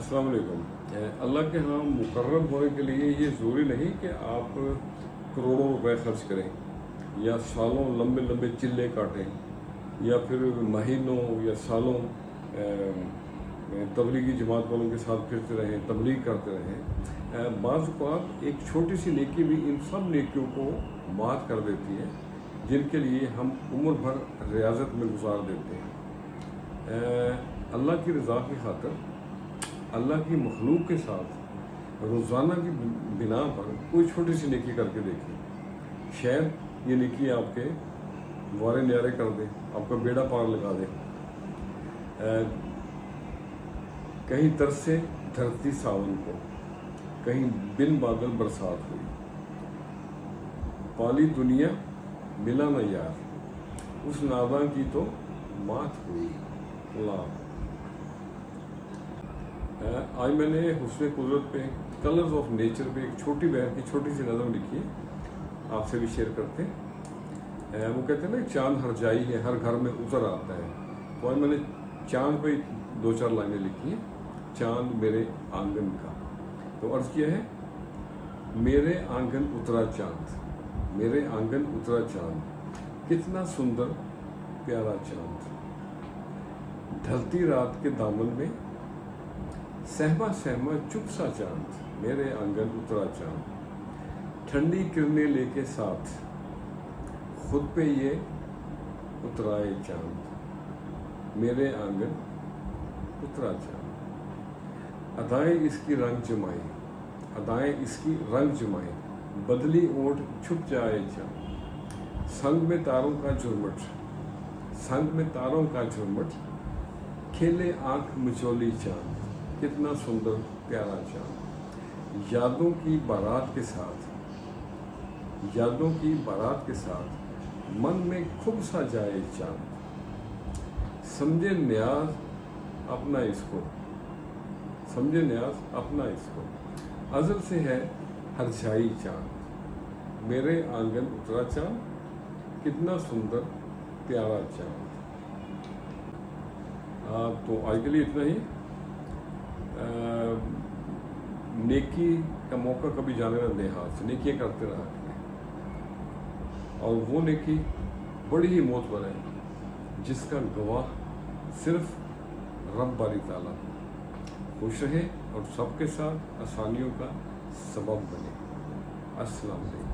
अस्सलाम वालेकुम। अल्लाह के यहाँ मुकर्रब होने के लिए ये ज़रूरी नहीं कि आप करोड़ों रुपए खर्च करें या सालों लंबे लंबे चिल्ले काटें या फिर महीनों या सालों तबलीगी जमात वालों के साथ फिरते रहें, तबलीग करते रहें। बाज़ औक़ात एक छोटी सी नेकी भी इन सब नेकियों को मात कर देती है जिनके लिए हम उम्र भर रियाजत में गुजार देते हैं। अल्लाह की रज़ा की खातिर अल्लाह की मखलूक के साथ रोज़ाना की बिना पर कोई छोटी सी नेकी करके देखें, शायद ये नेकी आपके वारे न्यारे कर दे, आपका बेड़ा पार लगा दे। कहीं तरसे धरती सावन को, कहीं बिन बादल बरसात हुई, पाली दुनिया मिला न यार, उस नादा की तो मात हुई। अल्लाह। आज मैंने हुस्न कुदरत पे, कलर्स ऑफ नेचर पे एक छोटी बहन की छोटी सी नज़म लिखी है, आपसे भी शेयर करते हैं। वो कहते हैं ना, चांद हर जाई है, हर घर में उतर आता है। तो आज मैंने चांद पे दो चार लाइनें लिखी हैं, चांद मेरे आंगन का। तो अर्ज़ किया है, मेरे आंगन उतरा चांद, मेरे आंगन उतरा चांद, कितना सुंदर प्यारा चांद, ढलती रात के दामन में सहमा सहमा चुप सा चांद, मेरे आंगन उतरा चांद, ठंडी किरणें लेके साथ खुद पे ये उतराए चांद, मेरे आंगन उतरा चांद। अदाएं इसकी रंग जमाई, अदाएं इसकी रंग जमाई, बदली ओट छुप जाए चांद, संग में तारों का झुरमुट, संग में तारों का झुरमुट, खेले आंख मिचोली चांद, कितना सुंदर प्यारा चांद, यादों की बारात के साथ, यादों की बारात के साथ मन में खूब सा जाए चांद, समझे न्याज अपना इसको, समझे न्याज अपना इसको, अज़ल से है हर छाई चांद, मेरे आंगन उतरा चांद, कितना सुंदर प्यारा चांद। तो आज के लिए इतना ही। नेकी का मौका कभी जाने न दे हाथ से, नेकियां करते रहा करें। और वो नेकी बड़ी ही मोतबर है जिसका गवाह सिर्फ रब बारी ताला। खुश रहे और सबके साथ आसानियों का सबब बने। अस्सलाम वालेकुम।